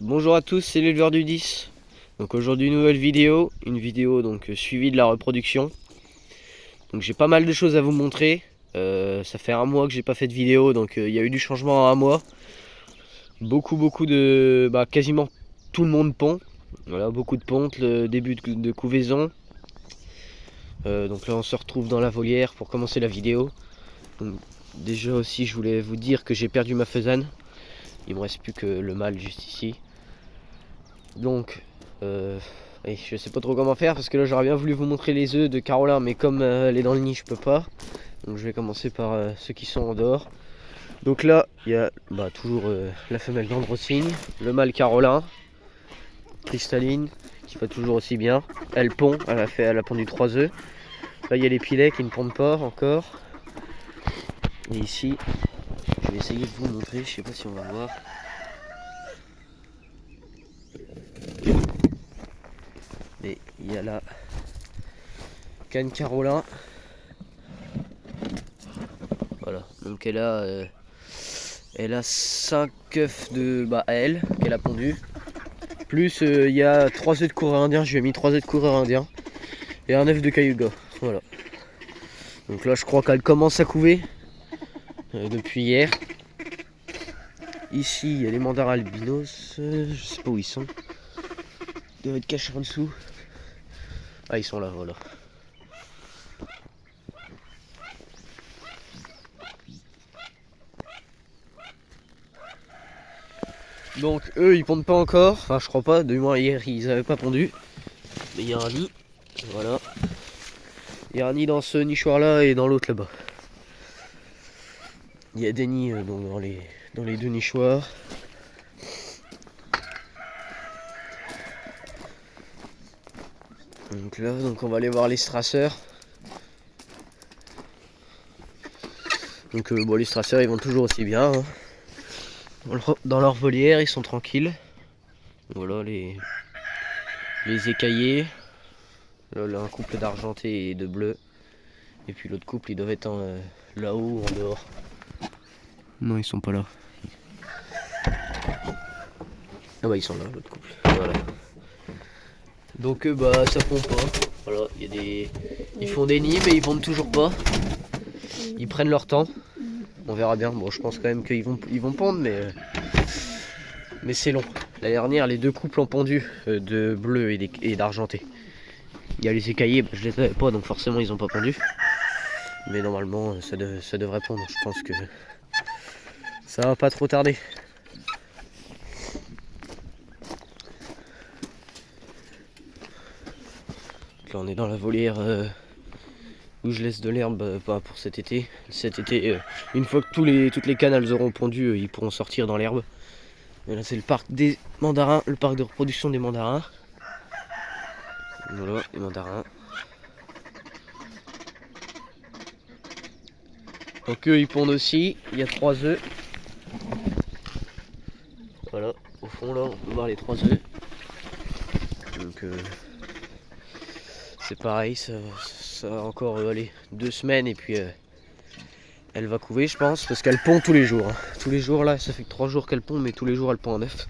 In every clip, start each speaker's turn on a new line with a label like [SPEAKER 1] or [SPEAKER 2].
[SPEAKER 1] Bonjour à tous, c'est l'éleveur du 10. Donc aujourd'hui une vidéo donc suivie de la reproduction. Donc j'ai pas mal de choses à vous montrer. Ça fait un mois que j'ai pas fait de vidéo, donc il y a eu du changement en un mois. Beaucoup de... quasiment tout le monde pond. Voilà, beaucoup de pontes, le début de couvaison. Donc là on se retrouve dans la volière pour commencer la vidéo. Donc, déjà aussi je voulais vous dire que j'ai perdu ma faisane. Il me reste plus que le mâle juste ici. Donc je sais pas trop comment faire parce que là j'aurais bien voulu vous montrer les œufs de Carolin, mais comme elle est dans le nid je peux pas. Donc je vais commencer par ceux qui sont en dehors. Donc là il y a toujours la femelle d'Androssigne, le mâle Carolin, cristalline, qui va toujours aussi bien. Elle pond, elle a pondu 3 œufs. Là il y a les pilets qui ne pondent pas encore. Et ici je vais essayer de vous montrer, je sais pas si on va voir. Mais il y a la canne Carolin. Voilà, donc elle a 5 œufs de elle qu'elle a pondu. Plus il y a 3 œufs de coureur indien, je lui ai mis 3 œufs de coureur indien. Et un œuf de cayuga. Voilà. Donc là je crois qu'elle commence à couver depuis hier. Ici il y a les mandarins albinos, je sais pas où ils sont. Ils doivent être cachés en dessous. Ah ils sont là, voilà. Donc eux ils pondent pas encore, enfin je crois pas, du moins hier ils avaient pas pondu. Mais il y a un nid, voilà. Il y a un nid dans ce nichoir là et dans l'autre là-bas. Il y a des nids donc dans les deux nichoirs. Donc là on va aller voir les strasseurs. Donc les strasseurs ils vont toujours aussi bien. Hein. Dans leur volière ils sont tranquilles. Voilà les écaillés. Là un couple d'argenté et de bleu. Et puis l'autre couple ils doivent être là-haut ou en dehors. Non ils sont pas là. Ah bah ils sont là l'autre couple. Voilà. Donc ça pond pas. Voilà, ils font des nids mais ils pondent toujours pas. Ils prennent leur temps. On verra bien. Bon je pense quand même qu'ils vont pondre mais c'est long. La dernière les deux couples ont pondu de bleu et d'argenté. Il y a les écaillés, je les avais pas donc forcément ils ont pas pondu. Mais normalement ça devrait pondre. Je pense que ça va pas trop tarder. Là on est dans la volière où je laisse de l'herbe pour cet été. Cet été, une fois que toutes les cannes elles auront pondu, ils pourront sortir dans l'herbe. Et là c'est le parc des mandarins, le parc de reproduction des mandarins. Voilà les mandarins. Donc eux ils pondent aussi, il y a 3 œufs. Voilà, au fond là on peut voir les 3 œufs. Donc c'est pareil, ça va encore aller 2 semaines et puis elle va couver je pense parce qu'elle pond tous les jours. Hein. Tous les jours là, ça fait que 3 jours qu'elle pond mais tous les jours elle pond un œuf.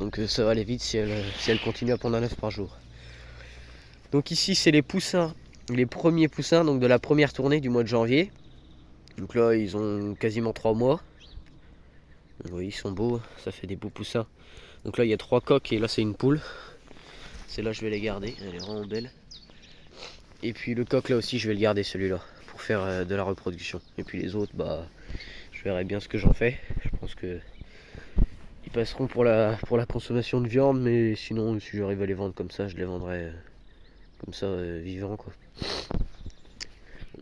[SPEAKER 1] Donc ça va aller vite si elle continue à pondre un œuf par jour. Donc ici c'est les poussins, les premiers poussins donc de la première tournée du mois de janvier. Donc là ils ont quasiment 3 mois. Vous voyez ils sont beaux, ça fait des beaux poussins. Donc là il y a 3 coques et là c'est une poule. Celle-là je vais les garder, elle est vraiment belle. Et puis le coq là aussi je vais le garder celui-là pour faire de la reproduction. Et puis les autres je verrai bien ce que j'en fais. Je pense que ils passeront pour la consommation de viande, mais sinon si j'arrive à les vendre comme ça je les vendrai comme ça vivants quoi.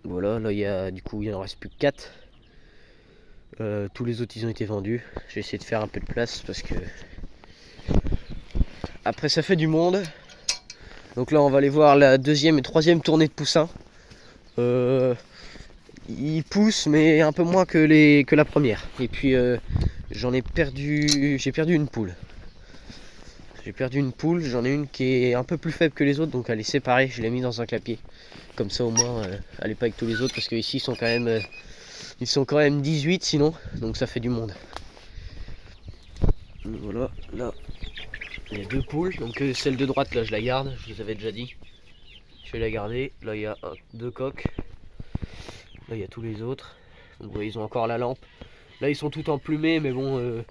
[SPEAKER 1] Voilà là il en reste plus que 4. Tous les autres ils ont été vendus. Je vais essayer de faire un peu de place parce que après ça fait du monde. Donc là on va aller voir la deuxième et troisième tournée de poussins. Ils poussent mais un peu moins que la première. Et puis j'ai perdu une poule. J'en ai une qui est un peu plus faible que les autres, donc elle est séparée, je l'ai mis dans un clapier. Comme ça au moins elle est pas avec tous les autres parce qu'ici ils sont quand même 18 sinon, donc ça fait du monde. Voilà, là il y a deux poules, donc celle de droite là je la garde, je vous avais déjà dit. Je vais la garder, là il y a deux coqs, là il y a tous les autres. Donc vous voyez, ils ont encore la lampe. Là ils sont tout emplumés, mais bon,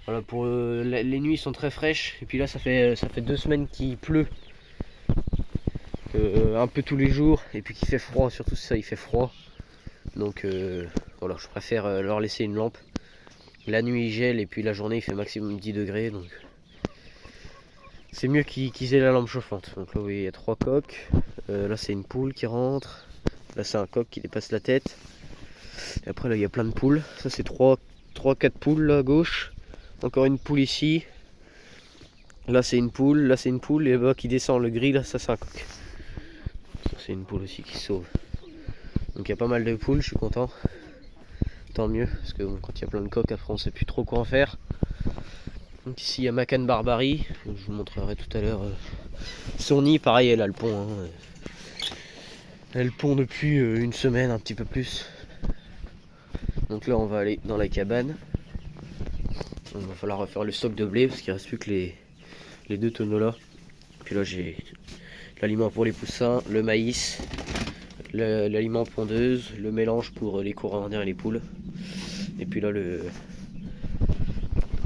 [SPEAKER 1] voilà, pour les nuits sont très fraîches. Et puis là ça fait 2 semaines qu'il pleut, un peu tous les jours, et puis qu'il fait froid, surtout ça il fait froid. Donc voilà, je préfère leur laisser une lampe. La nuit il gèle et puis la journée il fait maximum 10 degrés, donc c'est mieux qu'ils aient la lampe chauffante. Donc là vous voyez, il y a 3 coqs, là c'est une poule qui rentre, là c'est un coq qui dépasse la tête, et après là il y a plein de poules. Ça c'est 3-4 poules là à gauche, encore une poule ici, là c'est une poule, et là qui descend le gris, là ça c'est un coq. Ça c'est une poule aussi qui se sauve. Donc il y a pas mal de poules, je suis content. Tant mieux, parce que bon, quand il y a plein de coqs, après on sait plus trop quoi en faire. Donc ici il y a Macan Barbarie, je vous montrerai tout à l'heure. Son nid, pareil, elle a le pont. Hein. Elle pond depuis une semaine, un petit peu plus. Donc là on va aller dans la cabane. Il va falloir refaire le stock de blé, parce qu'il reste plus que les 2 tonneaux là. Puis là j'ai l'aliment pour les poussins, le maïs, l'aliment pondeuse, le mélange pour les courants indiens et les poules. Et puis là le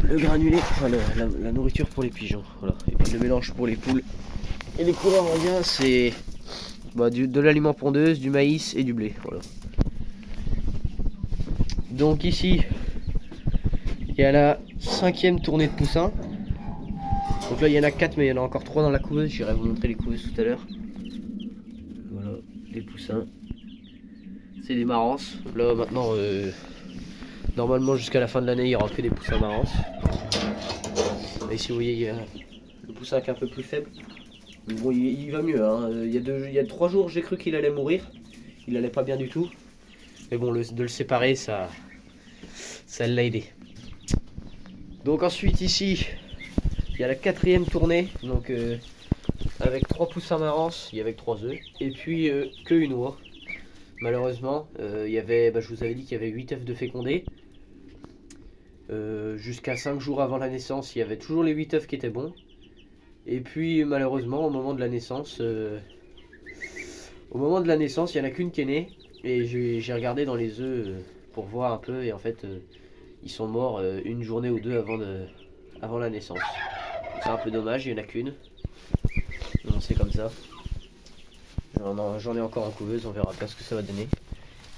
[SPEAKER 1] granulé, enfin la nourriture pour les pigeons. Voilà. Et puis le mélange pour les poules et les courants indiens, c'est de l'aliment pondeuse, du maïs et du blé. Voilà. Donc ici il y a la 5e tournée de poussins. Donc là il y en a 4, mais il y en a encore 3 dans la couveuse. J'irai vous montrer les couveuses tout à l'heure. Voilà, les poussins. C'est des marances. Là maintenant, normalement jusqu'à la fin de l'année, il n'y aura que des poussins marances. Et ici vous voyez, il y a le poussin qui est un peu plus faible. Mais bon, il va mieux. Hein. Il y a 3 jours, j'ai cru qu'il allait mourir. Il allait pas bien du tout. Mais bon, de le séparer, ça l'a aidé. Donc ensuite ici, il y a la 4e tournée. Donc avec 3 poussins marances, il y avait 3 œufs. Et puis que une oie. Malheureusement, il y avait, je vous avais dit qu'il y avait 8 œufs de fécondés. Jusqu'à 5 jours avant la naissance, il y avait toujours les 8 œufs qui étaient bons. Et puis malheureusement, au moment de la naissance, il n'y en a qu'une qui est née. Et j'ai regardé dans les œufs pour voir un peu, et en fait, ils sont morts une journée ou deux avant la naissance. C'est un peu dommage, il n'y en a qu'une. Donc c'est comme ça. J'en ai encore en couveuse, on verra bien ce que ça va donner.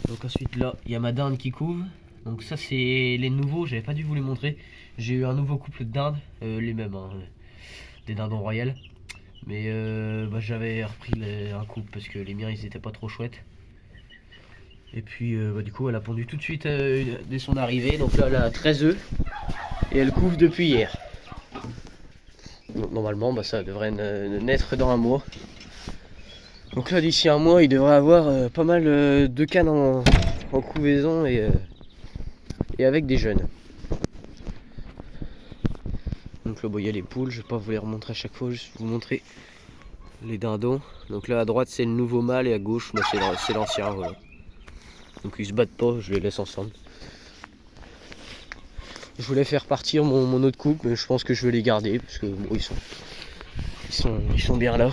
[SPEAKER 1] Donc ensuite là, il y a ma dinde qui couve. Donc ça c'est les nouveaux, j'avais pas dû vous les montrer. J'ai eu un nouveau couple de dindes, les mêmes, hein, des dindons royales. Mais j'avais repris un couple parce que les miens ils étaient pas trop chouettes. Et puis du coup elle a pondu tout de suite dès son arrivée. Donc là elle a 13 œufs et elle couve depuis hier. Donc normalement ça devrait naître dans un mois. Donc là d'ici un mois il devrait avoir pas mal de cannes en couvaison et avec des jeunes. Donc là il y a les poules, je vais pas vous les remontrer à chaque fois, juste vous montrer les dindons. Donc là à droite c'est le nouveau mâle et à gauche c'est l'ancien. Voilà. Donc ils se battent pas, je les laisse ensemble. Je voulais faire partir mon autre couple, mais je pense que je vais les garder parce que bon, ils sont bien là.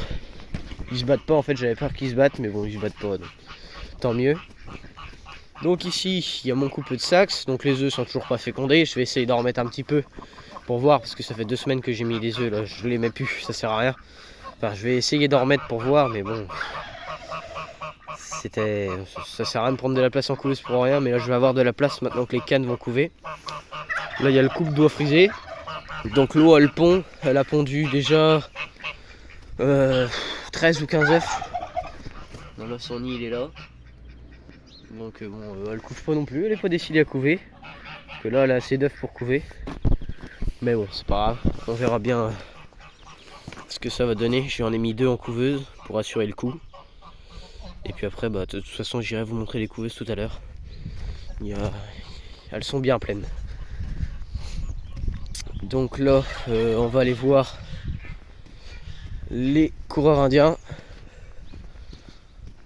[SPEAKER 1] Ils se battent pas, en fait j'avais peur qu'ils se battent, mais bon ils se battent pas, donc tant mieux. Donc ici il y a mon couple de Saxe, donc les œufs sont toujours pas fécondés. Je vais essayer d'en remettre un petit peu pour voir, parce que ça fait 2 semaines que j'ai mis les œufs là, je les mets plus, ça sert à rien. Enfin je vais essayer d'en remettre pour voir, mais bon, ça sert à rien de prendre de la place en couveuse pour rien. Mais là je vais avoir de la place maintenant que les cannes vont couver. Là il y a le couple d'oie frisée. Donc l'eau elle pond, elle a pondu déjà 13 ou 15 œufs. Donc là son nid il est là. Donc bon, elle couve pas non plus, elle est pas décidée à couver. Parce que là elle a assez d'œufs pour couver. Mais bon c'est pas grave, on verra bien ce que ça va donner. J'en ai mis 2 en couveuse pour assurer le coup. Et puis après de toute façon j'irai vous montrer les couveuses tout à l'heure. Elles sont bien pleines. Donc là on va aller voir les coureurs indiens,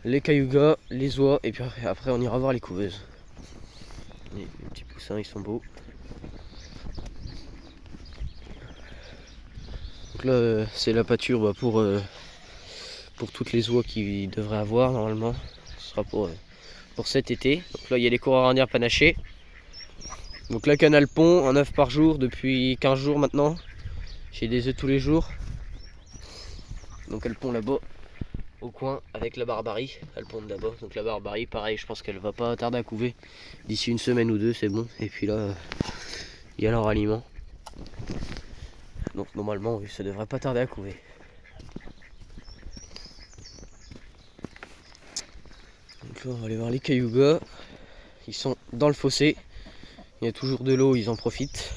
[SPEAKER 1] les cayugas, les oies, et puis après on ira voir les couveuses. Les petits poussins ils sont beaux. Donc là c'est la pâture pour toutes les oies qu'il devrait avoir normalement. Ce sera pour cet été. Donc là il y a les coureurs indiens panachés. Donc là canal pont, un œuf par jour depuis 15 jours maintenant. J'ai des œufs tous les jours. Donc elle pond là-bas au coin avec la barbarie. Elle pond là-bas. Donc la barbarie pareil, je pense qu'elle va pas tarder à couver. D'ici une semaine ou deux c'est bon. Et puis là il y a leur aliment. Donc normalement oui, ça devrait pas tarder à couver. Donc là on va aller voir les cayugas. Ils sont dans le fossé. Il y a toujours de l'eau, ils en profitent.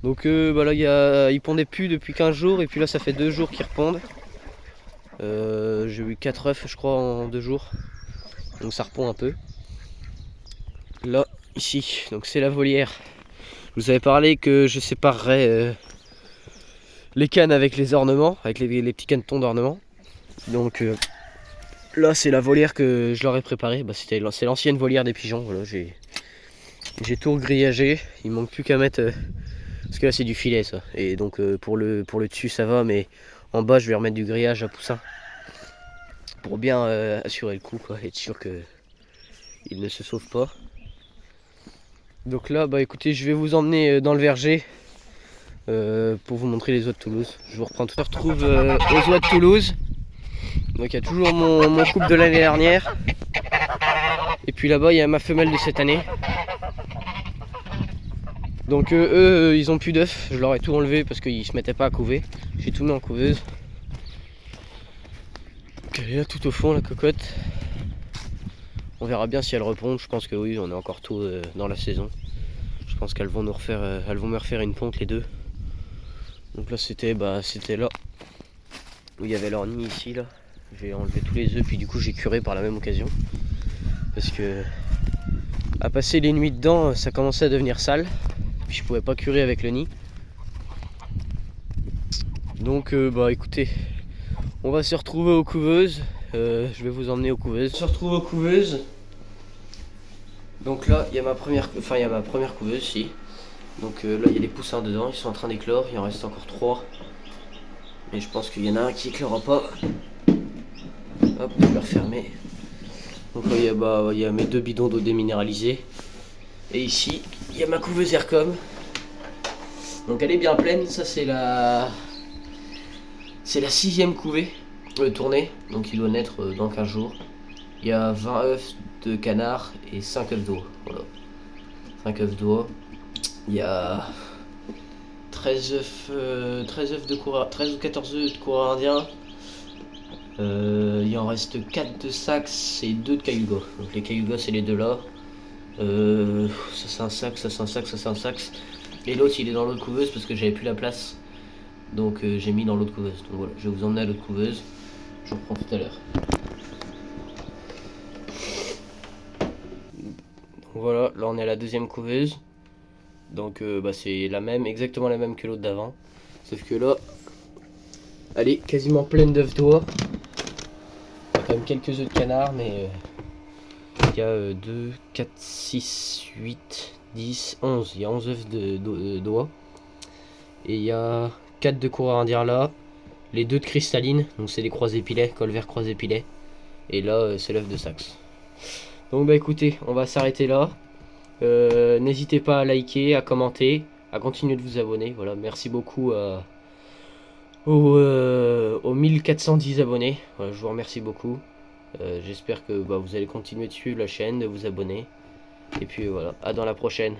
[SPEAKER 1] Donc bah là ils pondaient plus depuis 15 jours et puis là ça fait 2 jours qu'ils repondent. J'ai eu 4 œufs je crois en 2 jours. Donc ça repond un peu. Là, ici, donc c'est la volière. Je vous avais parlé que je séparerais les cannes avec les ornements, avec les petits canetons d'ornement. Donc là c'est la volière que je leur ai préparée. Bah, c'est l'ancienne volière des pigeons. Voilà, j'ai tout grillagé. Il manque plus qu'à mettre... parce que là c'est du filet ça. Et donc pour le dessus ça va, mais en bas je vais remettre du grillage à poussin. Pour bien assurer le coup, quoi, être sûr qu'il ne se sauve pas. Donc là bah écoutez, je vais vous emmener dans le verger pour vous montrer les oies de Toulouse. Je vous reprends tout. Je me retrouve aux oies de Toulouse. Donc il y a toujours mon couple de l'année dernière. Et puis là-bas il y a ma femelle de cette année. Donc eux ils ont plus d'œufs. Je leur ai tout enlevé parce qu'ils se mettaient pas à couver. J'ai tout mis en couveuse. Donc elle est là tout au fond la cocotte. On verra bien si elles repondent. Je pense que oui, on est encore tôt dans la saison. Je pense qu'elles vont me refaire une ponte les deux. Donc là c'était là où il y avait leur nid ici là. J'ai enlevé tous les œufs puis du coup j'ai curé par la même occasion. Parce que à passer les nuits dedans ça commençait à devenir sale. Puis je pouvais pas curer avec le nid. Donc bah écoutez, on va se retrouver aux couveuses. Je vais vous emmener aux couveuses. On se retrouve aux couveuses. Donc là il y a ma première couveuse ici. Donc là il y a des poussins dedans, ils sont en train d'éclore, il en reste encore 3. Mais je pense qu'il y en a un qui éclora pas. Hop, je vais refermer. Donc là il y a mes 2 bidons d'eau déminéralisée. Et ici il y a ma couveuse Aircom. Donc elle est bien pleine, ça c'est la 6e couvée tournée. Donc il doit naître dans 15 jours. Il y a 20 œufs de canard et 5 œufs d'oie. Voilà. 5 œufs d'oie. Il y a 13 ou 14 œufs de coureur indien. Il en reste 4 de sax et 2 de cayuga. Donc les cayugas c'est les deux là. Ça c'est un sax, ça c'est un sax, ça c'est un sax. Et l'autre il est dans l'autre couveuse parce que j'avais plus la place. Donc j'ai mis dans l'autre couveuse. Donc voilà, je vais vous emmener à l'autre couveuse. Je vous reprends tout à l'heure. Voilà, là on est à la 2e couveuse. Donc c'est exactement la même que l'autre d'avant. Sauf que là, elle est quasiment pleine d'œufs d'oie. Il y a quand même quelques œufs de canard, mais il y a 2, 4, 6, 8, 10, 11. Il y a 11 œufs d'oie. Et il y a 4 de coureur indien là. Les 2 de cristalline, donc c'est des croisés pilets, col vert croisé pilet. Et là c'est l'œuf de saxe. Donc bah écoutez, on va s'arrêter là. N'hésitez pas à liker, à commenter, à continuer de vous abonner. Voilà, merci beaucoup aux 1410 abonnés. Voilà, je vous remercie beaucoup. J'espère que vous allez continuer de suivre la chaîne, de vous abonner. Et puis voilà, à dans la prochaine.